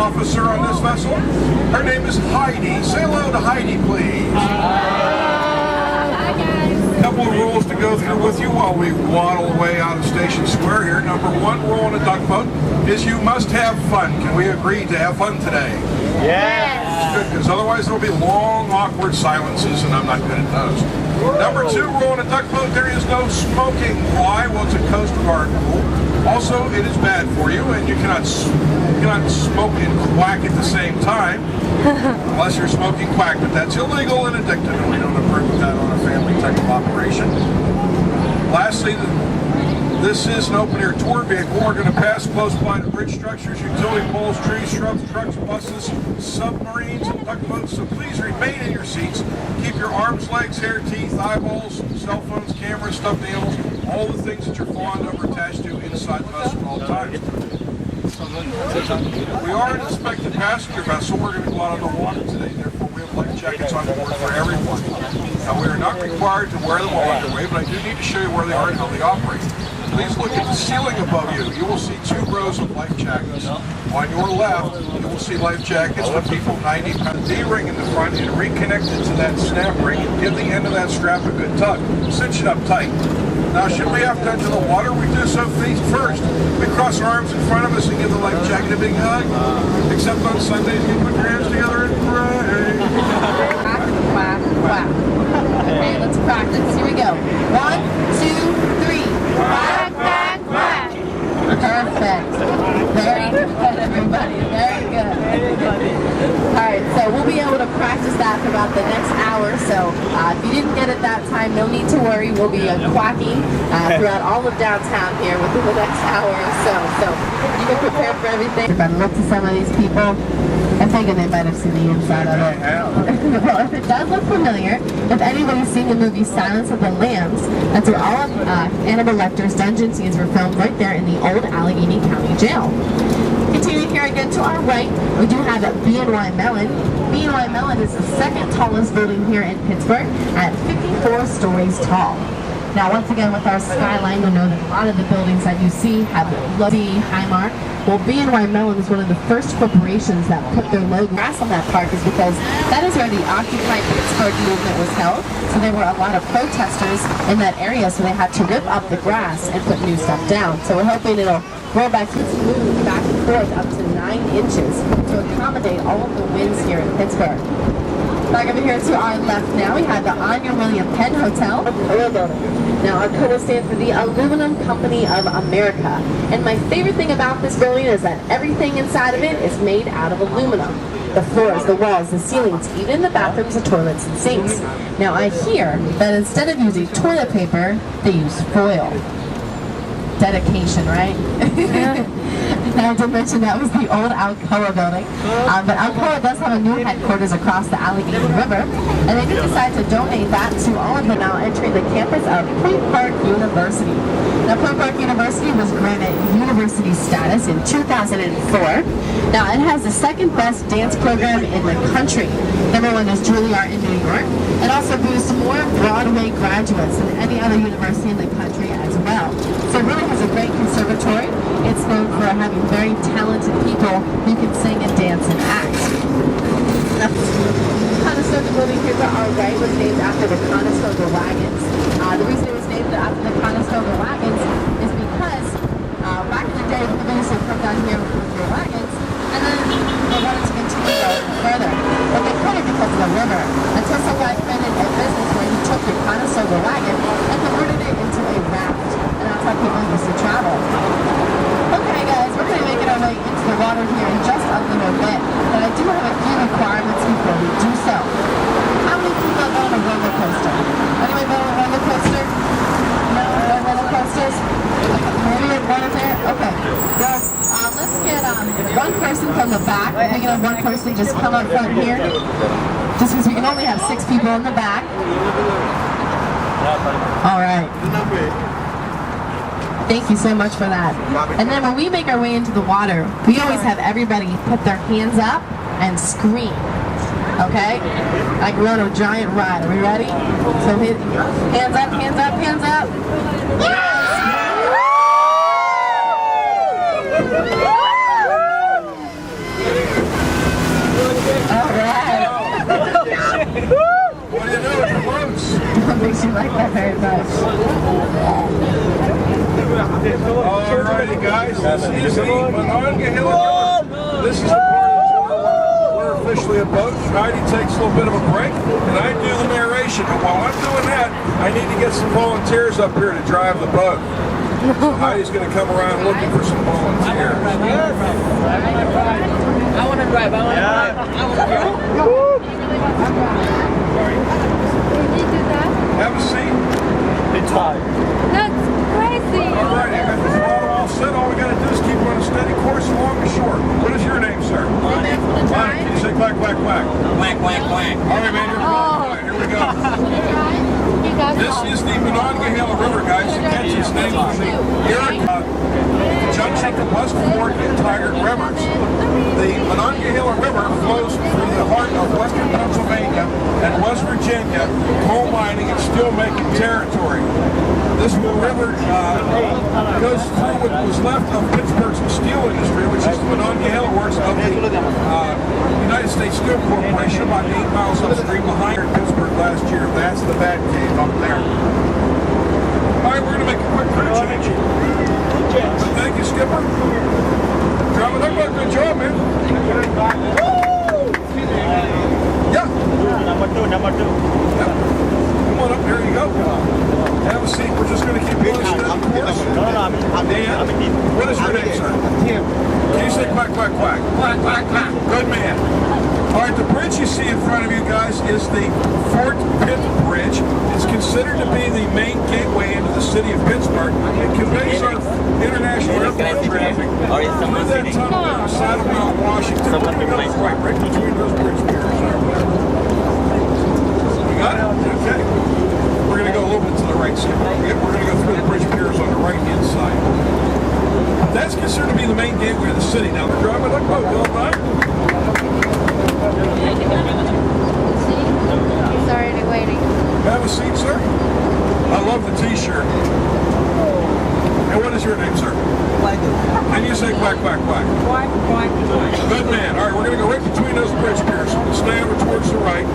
officer on this vessel. Her name is Heidi. Say hello to Heidi, please. Hi, guys. A couple of rules to go through with you while we waddle away out of Station Square here. Number one rule on a duck boat is you must have fun. Can we agree to have fun today? Yes. Good, because otherwise there will be long, awkward silences, and I'm not good at those. Number two rule on a duck boat, there is no smoking. Why? Well, it's a Coast Guard rule. Also, it is bad for you, and you cannot smoke and quack at the same time, unless you're smoking quack, but that's illegal and addictive, and we don't approve of that on a family type of operation. Lastly, this is an open-air tour vehicle. We're going to pass close by to bridge structures, utility poles, trees, shrubs, trucks, buses, submarines, and duck boats, so please remain in your seats. Keep your arms, legs, hair, teeth, eyeballs, cell phones, cameras, stuffed animals, all the things that you're fond of or attached to inside the vessel at all times. We are an inspected passenger vessel. We're going to go out on the water today. Therefore, we have life jackets on board for everyone. Now, we are not required to wear them while underway, but I do need to show you where they are and how they operate. Please look at the ceiling above you. You will see 2 rows of life jackets. On your left, you will see life jackets with people 90 pound D-ring in the front and reconnect it to that snap ring. Give the end of that strap a good tug. Cinch it up tight. Now, should we have to enter the water, we do so face first. We cross our arms in front of us and give the life jacket a big hug. Except on Sundays, you put your hands together and pray. Quack, quack. Okay, let's practice. Here we go. 1, 2, 3. Quack, quack, quack. Perfect. Very good, everybody. Very good. Alright, so we'll be able to practice that for about the next hour. So if you didn't get it that time, no need to worry. We'll be quacking throughout all of downtown here within the next hour or so. So you can prepare for everything. If I look to some of these people, I'm thinking they might have seen the inside of it. Well, if it does look familiar, if anybody's seen the movie Silence of the Lambs, that's where all of Hannibal Lecter's dungeon scenes were filmed right there in the old Allegheny County Jail. Continuing here again to our right, we do have BNY Mellon. BNY Mellon is the second tallest building here in Pittsburgh at 54 stories tall. Now, once again, with our skyline, you'll know that a lot of the buildings that you see have Lubby, Highmark. Well, BNY Mellon is one of the first corporations that put their logo grass on that park, is because that is where the Occupy Pittsburgh movement was held. So there were a lot of protesters in that area, so they had to rip up the grass and put new stuff down. So we're hoping it'll grow back, move back and forth up to 9 inches to accommodate all of the winds here in Pittsburgh. Back over here to our left now, we have the Anya William Penn Hotel. Now, ALCOA stands for the Aluminum Company of America. And my favorite thing about this building is that everything inside of it is made out of aluminum. The floors, the walls, the ceilings, even the bathrooms, the toilets, and sinks. Now, I hear that instead of using toilet paper, they use foil. Dedication, right? Now, I did mention that was the old ALCOA building, but ALCOA does have a new headquarters across the Allegheny River, and they did decide to donate that to all of them now entering the campus of Point Park University. Now, Point Park University was granted university status in 2004. Now, it has the second best dance program in the country. Number 1 is Juilliard in New York. It also boosts more Broadway graduates than any other university in the country as well. So it really has a great conservatory. It's known for having very talented people who can sing and dance and act. The Conestoga building here to our right was named after the Conestoga wagons. The reason it was named after the Conestoga wagons is because back in the day, the villagers would come down here with their wagons, and then they wanted to continue going further. But they couldn't because of the river, until some guy created a business where he took the Conestoga wagon and converted it into a raft. And that's how people used to travel. Okay guys, we're going to be making our way into the water here in just a little bit, but I do have a few requirements before we do so. How many people have been on a roller coaster? Anyone been on a roller coaster? No? No roller coasters? Maybe one in there? Okay. Well, let's get one person from the back. We're going to have one person just come up front here, just because we can only have 6 people in the back. All right. Thank you so much for that. And then when we make our way into the water, we always have everybody put their hands up and scream. Okay? Like we're on a giant ride. Are we ready? So hands up, hands up, hands up. Yes! she liked that very much. Alrighty, guys. This is the Monongahela River. This is the part of the tour where we're officially a boat. Heidi takes a little bit of a break, and I do the narration. And while I'm doing that, I need to get some volunteers up here to drive the boat. So Heidi's going to come around looking for some volunteers. I want to drive. I want to drive. I want to drive. Did you do that? Have a seat. It's hot. That's crazy. Alright, I got the throttle all set. All we got to do is keep on a steady course along the shore. What is your name, sir? Lonnie. Lonnie, can you say quack, quack, quack? Quack, quack, quack. Alright, man, you're Oh. Alright, here we go. You guys This is the Monongahela River, guys. It gets its name from the junction of West Fork and Tigard Rivers. The Monongahela River flows through the heart of western Pennsylvania and West Virginia, coal mining and steel-making territory. This river goes through what was left of Pittsburgh's steel industry, which is the Monongahela Works of the United States Steel Corporation, about 8 miles upstream behind Pittsburgh last year. That's the bad cave up there. All right, we're going to make a quick crew change. Thank you, Skipper. Driving that boat, good job, man. Yeah. Number two. Yep. Come on up, there you go. Have a seat. We're just going to keep going steady course. Dan, what is your name, sir? Tim. Can you say quack, quack, quack? Quack, quack, quack. Good man. All right, the bridge you see in front of you guys is the Fort Pitt Bridge. It's considered to be the main gateway into the city of Pittsburgh. It conveys our international airport traffic through that tunnel on the side of Mount Washington. We're going to go right between those bridge piers. You got it? Okay. We're going to go a little bit to the right, Skipper. We're going to go through the bridge piers on the right-hand side. That's considered to be the main gateway of the city. Now, the driver, look, well done. He's already waiting. Have a seat, sir. I love the t-shirt. And what is your name, sir? And you say quack, quack, quack. Quack, quack, quack. Good man. All right, we're going to go right between those bridge piers. Stay over towards the right.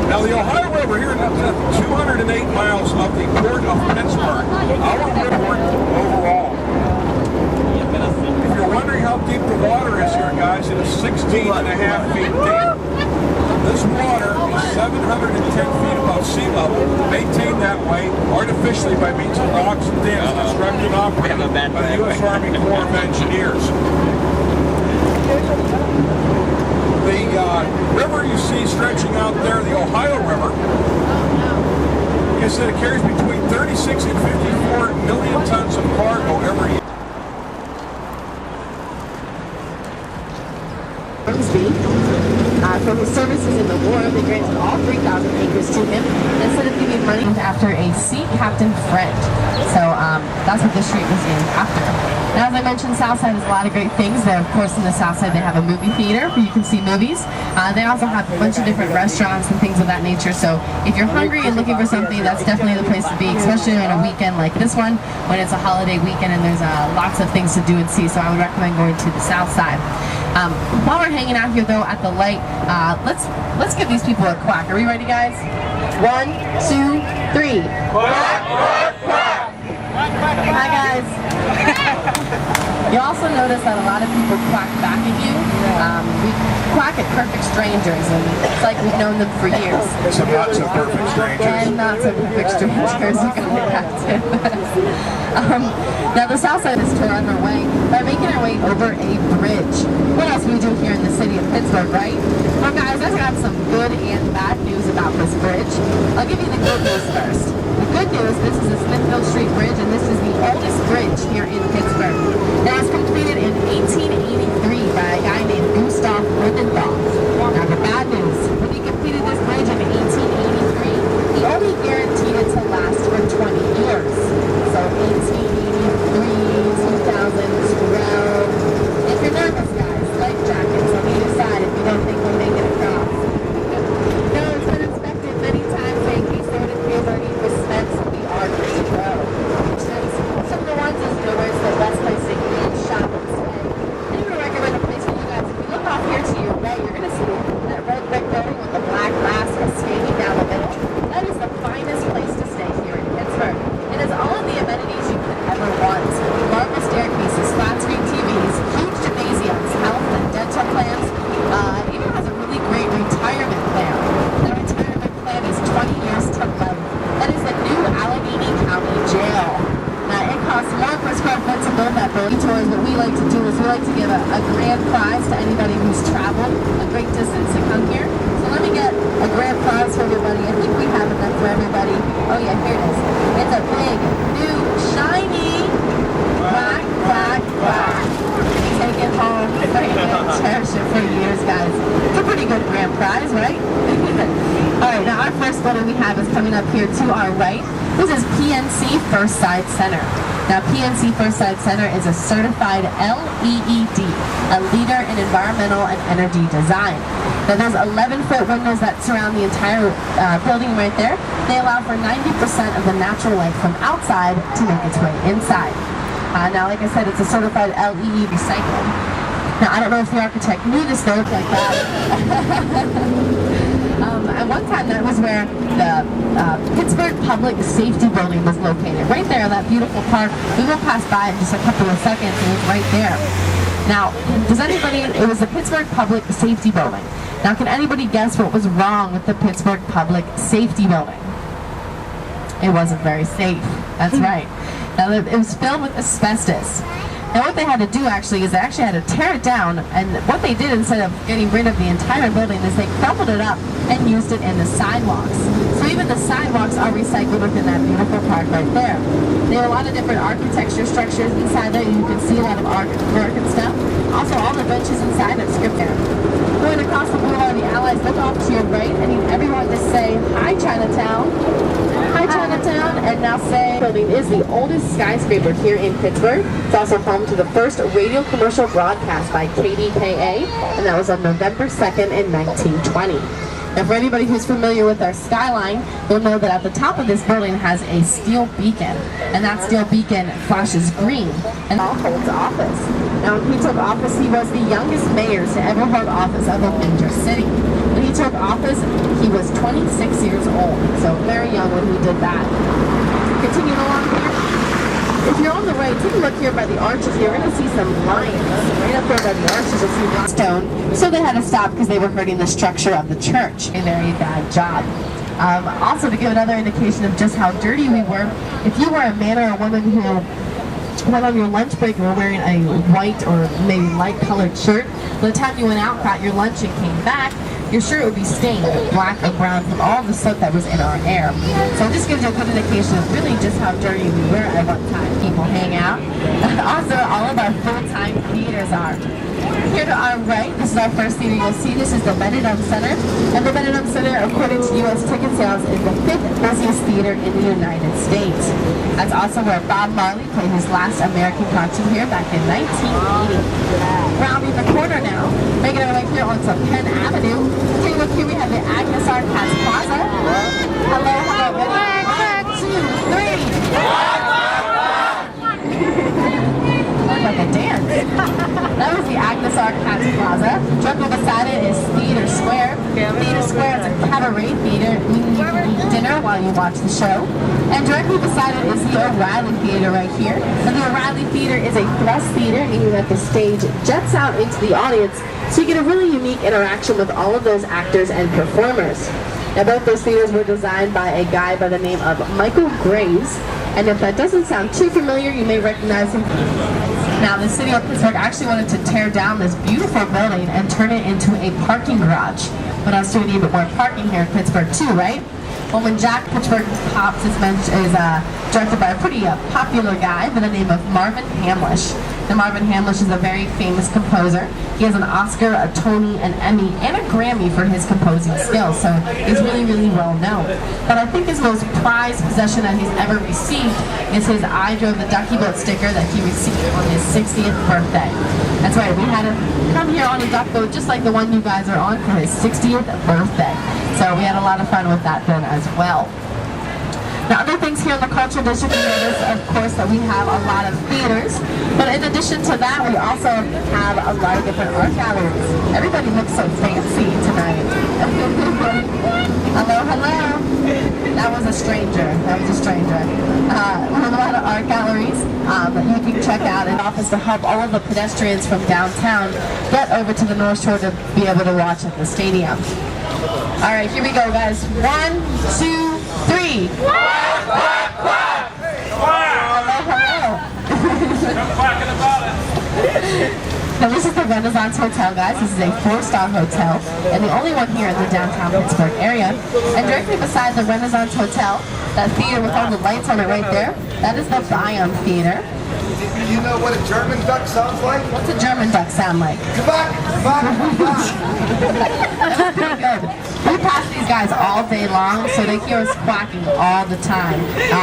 Now, the Ohio River here, 208 miles of the port of Pittsburgh. Our river overall. If you're wondering how deep the water is here, guys, it is 16 and a half feet deep. This water is 710 feet above sea level, maintained that way artificially by means of locks and dams constructed and operated by the U.S. Army Corps of Engineers. The river you see stretching out there, the Ohio River, like I said, it carries between 36 and 54 million tons of cargo every year. For his services in the war, they granted all 3,000 acres to him instead of giving money after a sea captain friend. So that's what this street was named after. Now, as I mentioned, Southside has a lot of great things. There, of course, in the Southside, they have a movie theater where you can see movies. They also have a bunch of different restaurants and things of that nature. So if you're hungry and looking for something, that's definitely the place to be, especially on a weekend like this one, when it's a holiday weekend and there's lots of things to do and see. So I would recommend going to the Southside. While we're hanging out here, though, at the light, let's give these people a quack. Are we ready, guys? 1, 2, 3. Quack, quack, quack. Hi, guys. You also notice that a lot of people quack back at you. We quack at perfect strangers, and it's like we've known them for years. Some not so perfect strangers. And not so perfect strangers, you can get back to this. Now, the south side of this tour on our way by making our way over a bridge. What else do we do here in the city of Pittsburgh, right? Well, guys, I've got some good and bad news about this bridge. I'll give you the good news first. The good news, this is the Smithfield Street Bridge, and this is the oldest bridge here in Pittsburgh. It was completed in 1883 by a guy named Gustav Lindenthal. Now, the bad news, when he completed this bridge in 1883, he only guaranteed it to last for 20 years. So 1883, 2012. If you're nervous, guys, life jackets on either side if you don't think we'll make it across. No, it's been inspected many times by case there would appear that he respects the art of the road. Some of the ones is, where it's the best place to eat, shop, and stay. And we recommend grand prize to anybody who's traveled a great distance to come here. So let me get a grand prize for everybody. I think we have enough for everybody. Oh yeah, here it is. It's a big, new, shiny quack, quack, quack. Take it home. Cherish it for years, guys. It's a pretty good grand prize, right? Alright, now our first building we have is coming up here to our right. This is PNC First Side Center. Now, PNC First Side Center is a certified LEED, a leader in environmental and energy design. Now, there's 11-foot windows that surround the entire building right there. They allow for 90% of the natural light from outside to make its way inside. Now, like I said, it's a certified LEED recycled. Now, I don't know if the architect knew this though, like that. At one time, that was where the Pittsburgh Public Safety Building was located. Right there, that beautiful park. We will pass by in just a couple of seconds, and it's right there. Now, does anybody, it was the Pittsburgh Public Safety Building. Now, can anybody guess what was wrong with the Pittsburgh Public Safety Building? It wasn't very safe. That's right. Now, it was filled with asbestos. Now what they had to do actually is they actually had to tear it down, and what they did instead of getting rid of the entire building is they crumpled it up and used it in the sidewalks. So even the sidewalks are recycled within that beautiful park right there. They have a lot of different architecture structures inside there. You can see a lot of artwork and stuff. Also all the benches inside are scripted. Going across the boulevard, the Allies, look off to your right. I need everyone to say, "Hi Chinatown." Hi Chinatown, and now say, building is the oldest skyscraper here in Pittsburgh. It's also home to the first radio commercial broadcast by KDKA, and that was on November 2nd in 1920. Now for anybody who's familiar with our skyline, you'll know that at the top of this building has a steel beacon, and that steel beacon flashes green and holds office. Now when he took office, he was the youngest mayor to ever hold office of a major city. When he took office, he was 26 years old, so very young when he did that. Continuing along here, if you're on the right, take a look here by the arches. You're going to see some lions. Right up there by the arches, you'll see one stone. So they had to stop because they were hurting the structure of the church. A very bad job. Also, to give another indication of just how dirty we were, if you were a man or a woman who went on your lunch break and were wearing a white or maybe light colored shirt, by the time you went out, got your lunch and came back, your shirt would be stained black or brown from all the soot that was in our air. So it just gives you a good indication of really just how dirty we were at one time. People hang out. Also, all of our full-time theaters are. Here to our right, this is our first theater you'll see. This is the Benedum Center. And the Benedum Center, according to U.S. ticket sales, is the 5th busiest theater in the United States. That's also where Bob Marley played his last American concert here back in 1980. Rounding the corner now, making our way here onto Penn Avenue. Take a look here, we have the Agnes Arcades Plaza. Hello, hello, ready? 1, 2, 3. Like a dance. That was the Agnes Arcades Plaza. Directly beside it is Theater Square. Theater Square is a cabaret theater, meaning you can eat dinner while you watch the show. And directly beside it is the O'Reilly Theater right here. And the O'Reilly Theater is a thrust theater, meaning that the stage jets out into the audience, so you get a really unique interaction with all of those actors and performers. Now both those theaters were designed by a guy by the name of Michael Graves. And if that doesn't sound too familiar, you may recognize him. Now, the city of Pittsburgh actually wanted to tear down this beautiful building and turn it into a parking garage. But else do we need more parking here in Pittsburgh too, right? Well, when Jack Pittsburgh Pops is directed by a pretty popular guy by the name of Marvin Hamlish. Now, Marvin Hamlish is a very famous composer. He has an Oscar, a Tony, an Emmy, and a Grammy for his composing skills, so he's really, really well known. But I think his most prized possession that he's ever received is his I Drove the Ducky Boat sticker that he received on his 60th birthday. That's right, we had him come here on a duck boat just like the one you guys are on for his 60th birthday. So we had a lot of fun with that then as well. Now, other things here in the Cultural District, you notice, of course, that we have a lot of theaters. But in addition to that, we also have a lot of different art galleries. Everybody looks so fancy tonight. Hello, hello. That was a stranger. That was a stranger. We have a lot of art galleries that you can check out in office to help all of the pedestrians from downtown get over to the North Shore to be able to watch at the stadium. All right, here we go, guys. 1, 2, 3. Quack, quack, quack! Quack! Hello, hello. I'm quacking about it. So this is the Renaissance Hotel, guys. This is a 4-star hotel, and the only one here in the downtown Pittsburgh area. And directly beside the Renaissance Hotel, that theater with all the lights on it right there, that is the Bion Theater. Do you know what a German duck sounds like? What's a German duck sound like? Quack, quack, quack. That's pretty good. We pass these guys all day long, so they hear us quacking all the time.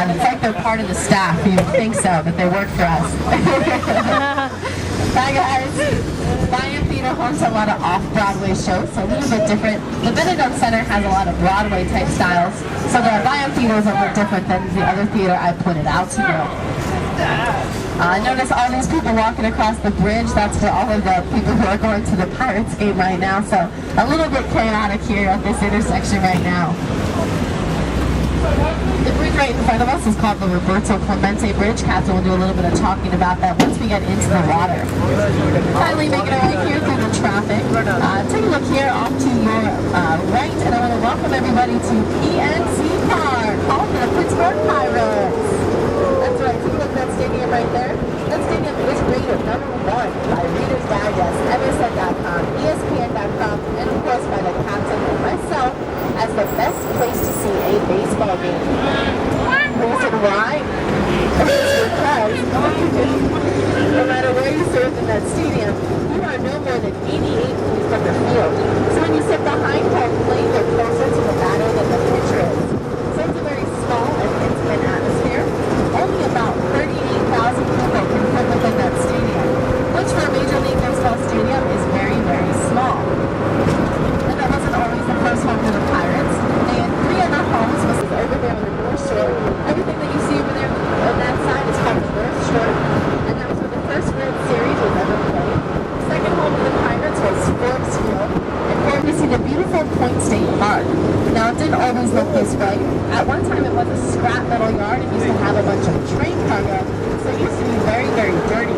It's like they're part of the staff. You would think so, but they work for us. Bye, guys. Bion Theater hosts a lot of off-Broadway shows, so a little bit different. The Benedum Center has a lot of Broadway-type styles, so the Bion Theater is a little different than the other theater I pointed out to you. Notice all these people walking across the bridge. That's for all of the people who are going to the Pirates game right now. So a little bit chaotic here at this intersection right now. The bridge right in front of us is called the Roberto Clemente Bridge. Captain will do a little bit of talking about that once we get into the water. Finally making our way here through the traffic. Take a look here off to your right, and I want to welcome everybody to PNC Park, home of the Pittsburgh Pirates. That's right, take a look at that stadium right there. That stadium is rated #1 by Reader's Digest, MSN.com, ESPN.com, and of course by the captain and myself as the best place to see a baseball game. Reason why? Because no matter where you serve in that stadium, you are no more than 88 feet from the field. So when you sit behind home plate, you're closer to the batter than the pitcher is. So it's a very small and intimate atmosphere. Only about 38,000 people can fit within that stadium, which for a Major League Baseball stadium is very, very small. And that wasn't always the first home for the Pirates. They had 3 other homes, which is over there on the North Shore. Everything that you see over there on that side is called the North Shore, and that was where the first World Series was ever played. The second home for the Pirates was Forbes Field, and here we see the beautiful Point State Park. Now, it didn't always look this way. At one time, it was a scrap metal yard. It used to have a bunch of train cargo, so it used to be very, very dirty.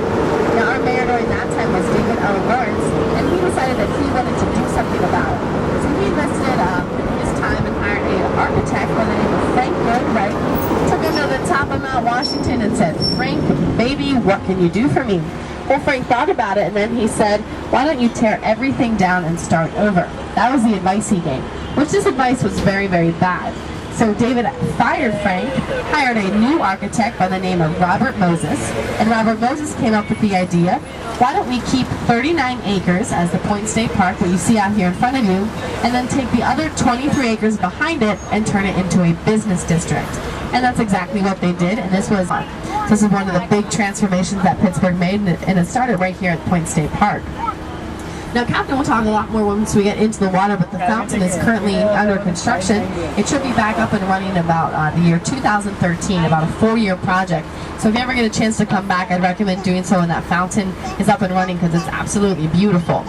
Now, our mayor during that time was David L. Lawrence, and he decided that he wanted to do something about it. So he invested his time and hired an architect by the name of Frank Lloyd Wright. Took him to the top of Mount Washington and said, "Frank, baby, what can you do for me?" Well, Frank thought about it, and then he said, "Why don't you tear everything down and start over?" That was the advice he gave, which this advice was very, very bad. So David fired Frank, hired a new architect by the name of Robert Moses, and Robert Moses came up with the idea, why don't we keep 39 acres as the Point State Park, what you see out here in front of you, and then take the other 23 acres behind it and turn it into a business district. And that's exactly what they did, and this is one of the big transformations that Pittsburgh made, and it started right here at Point State Park. Now, Captain will talk a lot more once we get into the water, but the fountain is currently under construction. It should be back up and running about the year 2013, about a 4-year project. So if you ever get a chance to come back, I'd recommend doing so when that fountain is up and running, because it's absolutely beautiful.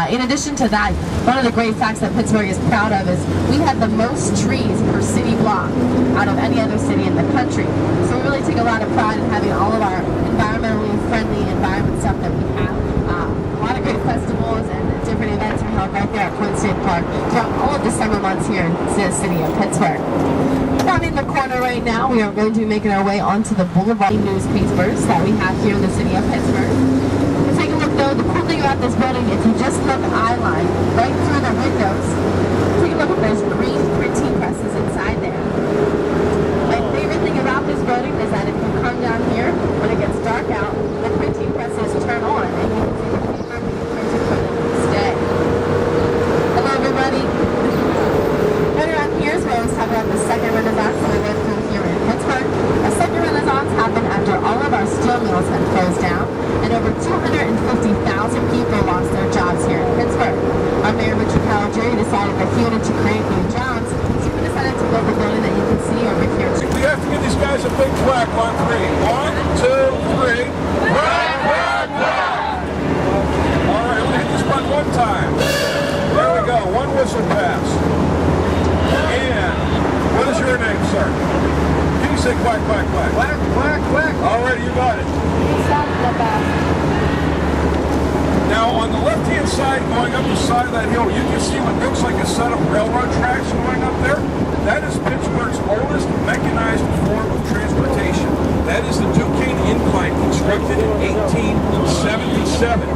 In addition to that, one of the great facts that Pittsburgh is proud of is we have the most trees per city block out of any other city in the country. So we really take a lot of pride in having all of our environmentally friendly environment stuff that we have. A lot of great festivals and different events are held right there at Point State Park throughout all of the summer months here in the city of Pittsburgh. Down in the corner right now, we are going to be making our way onto the Boulevard newspapers that we have here in the city of Pittsburgh. Take a look though, the cool thing about this building, if you just look eyeline right through the windows, take a look at those green printing presses inside there. My favorite thing about this building is that if you come down here, when it gets dark out, the printing presses turn on and you can see the paper being printed for the next day. Hello everybody. Right around here is where I was talking about the second Renaissance that we went through here in Pittsburgh. The second Renaissance happened after all of our steel mills had closed down, and over 250,000 people lost their jobs here in Pittsburgh. Our Mayor Richard Caligari decided that he wanted to create new jobs, so we decided to build the building that you can see over here. We have to give these guys a big quack on 3. 1, 2, 3. Quack, quack, quack! All right, I'm going to hit this button one time. There we go, 1 whistle pass. And what is your name, sir? Can you say quack, quack, quack? Quack, quack, quack. All right, you got it. Now, on the left-hand side, going up the side of that hill, you can see what looks like a set of railroad tracks going up there. That is Pittsburgh's oldest mechanized form of transportation. That is the Duquesne Incline, constructed in 1877.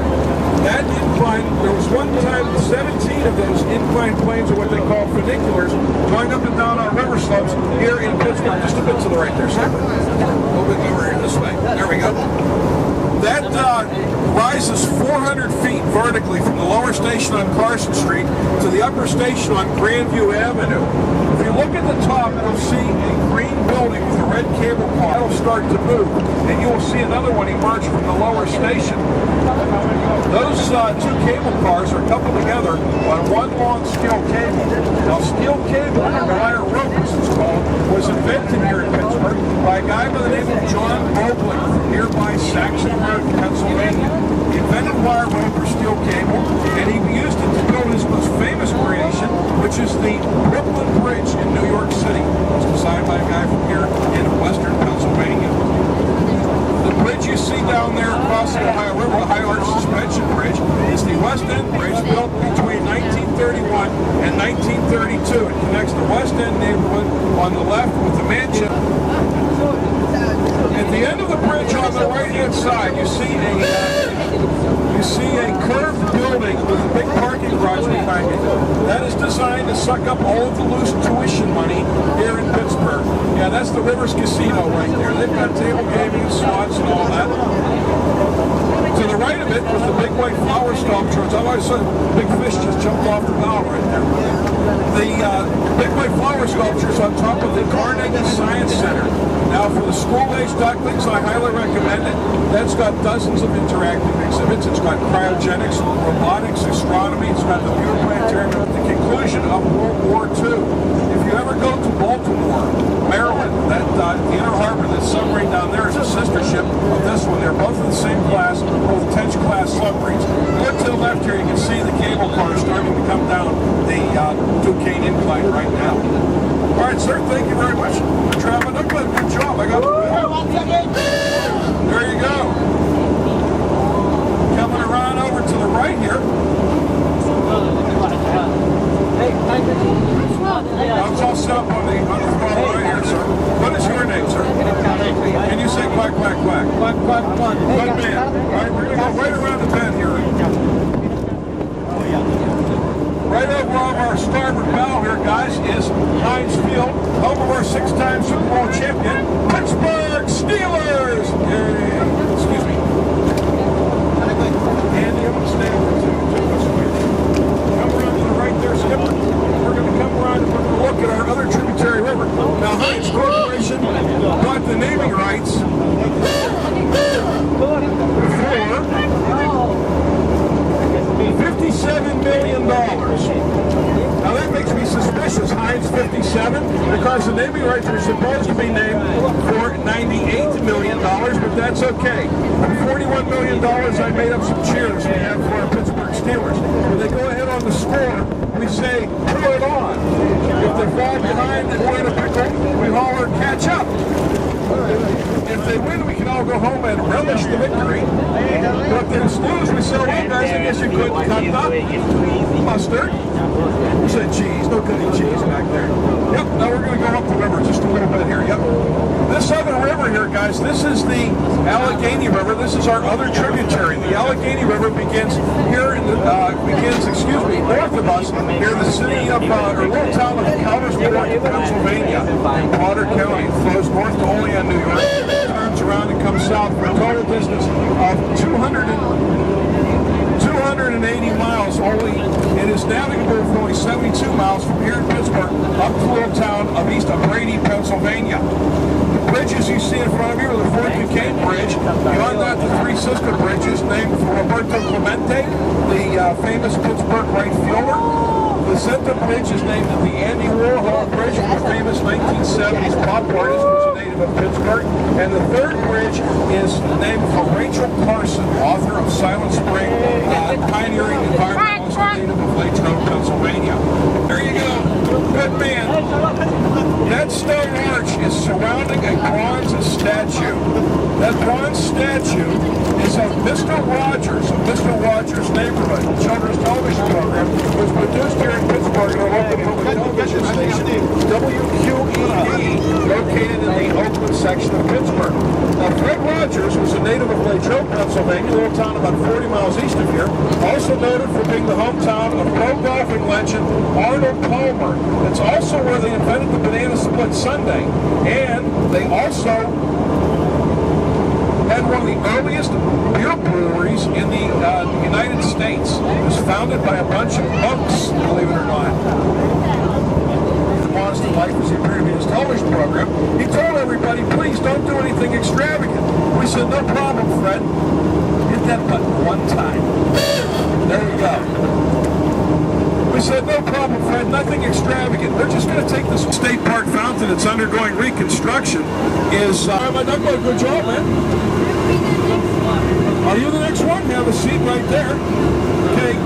That incline, there was one time 17 of those incline planes, or what they call funiculars, going up and down our river slopes here in Pittsburgh. Just a bit to the right there, sir. A little bit over here this way. There we go. That rises 400 feet vertically from the lower station on Carson Street to the upper station on Grandview Avenue. If you look at the top, you'll see a green building with a red cable car. That'll start to move, and you will see another one emerge from the lower station. Those two cable cars are coupled together on one long steel cable. Now, steel cable, or wire rope as it's called, was invented here in Pittsburgh by a guy by the name of John Bogling from nearby Saxon Road, Pennsylvania. He invented wire rope or steel cable, and he used it to build his most famous creation, which is the Brooklyn Bridge in New York City. It's designed by a guy from here in western Pennsylvania. The bridge you see down there across the Ohio River, the High Arch Suspension Bridge, is the West End Bridge, built between 1931 and 1932. It connects the West End neighborhood on the left with the mansion. At the end of the bridge on the right-hand side, you see a curved building with a big parking garage behind it. That is designed to suck up all of the loose tuition money here in Pittsburgh. Yeah, that's the Rivers Casino right there. They've got table gaming, slots, and all that. To the right of it was the big white flower sculpture. I've always said big fish just jumped off the bow right there. The big white flower sculpture is on top of the Carnegie Science Center. Now, for the school-age ducklings, I highly recommend it. That's got dozens of interactive exhibits. It's got cryogenics, robotics, astronomy. It's got the Muir Planetarium at the conclusion of World War II. If you ever go to Baltimore, Maryland, that Inner Harbor, that submarine down there is a sister ship of this one. They're both in the same class, both Tench-class submarines. Look to the left here, you can see the cable car starting to come down the Duquesne Incline right now. All right, sir, thank you very much for traveling. Good job. I got the There you go. Coming around over to the right here. I'm all set up on the far right here, sir. What is your name, sir? Can you say quack, quack, quack? Quack, quack, quack. Good man. All right, we're going to go right around the bend here. Right over off our starboard bow here, guys, is Heinz Field, home of our 6-time Super Bowl champion, Pittsburgh Steelers! Yay! Excuse me. Andy, I'm going to stay over to us with you. Come around to the right there, Skipper. We're going to come around and we're going to look at our other tributary river. Now, Heinz Corporation bought the naming rights for $57 million. Now that makes me suspicious, Heinz 57, because the naming rights were supposed to be named for $98 million, but that's okay. For $41 million, I made up some cheers we have for our Pittsburgh Steelers. When they go ahead on the score, we say, "Put it on." If they fall behind and win a pickle, we holler, "Catch up." If they win, we can all go home and relish the victory. But if they lose, we say, "Well, guys, I guess you could cut up mustard." You said cheese. No cooking cheese back there. Yep, now we're going to go up the river just a little bit here. Yep. This other river here, guys, this is the Allegheny River. This is our other tributary. The Allegheny River begins here in the, north of us, near the city of, or little town of Countersburg, Pennsylvania, in Potter County. It flows north to Olean, New York, turns around and comes south for a total distance of 280 miles only. It is navigable for only 72 miles from here in Pittsburgh up to the little town of east of Brady, Pennsylvania. The bridges you see in front of you are the Fort Duquesne Bridge. Beyond that, the Three Sister Bridge is named for Roberto Clemente, the famous Pittsburgh right fielder. The Center Bridge is named the Andy Warhol Bridge, the famous 1970s pop artist who was a native of Pittsburgh. And the third bridge is named for Rachel Carson, author of Silent Spring, pioneering environmentalist native of Lathrop, Pennsylvania. There you go. Good man. That stone arch is surrounding a bronze statue. That bronze statue is of Mr. Rogers, of Mr. Rogers' Neighborhood, a children's television program, was produced here in Pittsburgh at our local public television station, WQED, located in the Oakland section of Pittsburgh. for being the hometown of pro golfing legend Arnold Palmer. It's also where they invented the banana split sundae, and they also had one of the earliest beer breweries in the United States. It was founded by a bunch of monks, believe it or not. Monster Life was the previous television program. He told everybody, please don't do anything extravagant. We said, no problem, Fred. Hit that button one time. There you go. We said, no problem, Fred, nothing extravagant. We're just going to take this state park fountain that's undergoing reconstruction. My duckboat, good job, man. Are you the next one? Have a seat right there. Okay.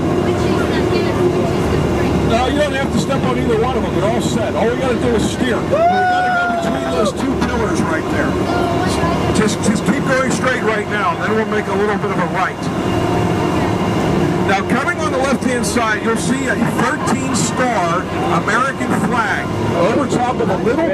No, you don't have to step on either one of them. They're all set. All we got to do is steer. We got to go between those two pillars right there. Just keep going straight right now, and then we'll make a little bit of a right. Now, coming on the left-hand side, you'll see a 13-star American flag over top of a little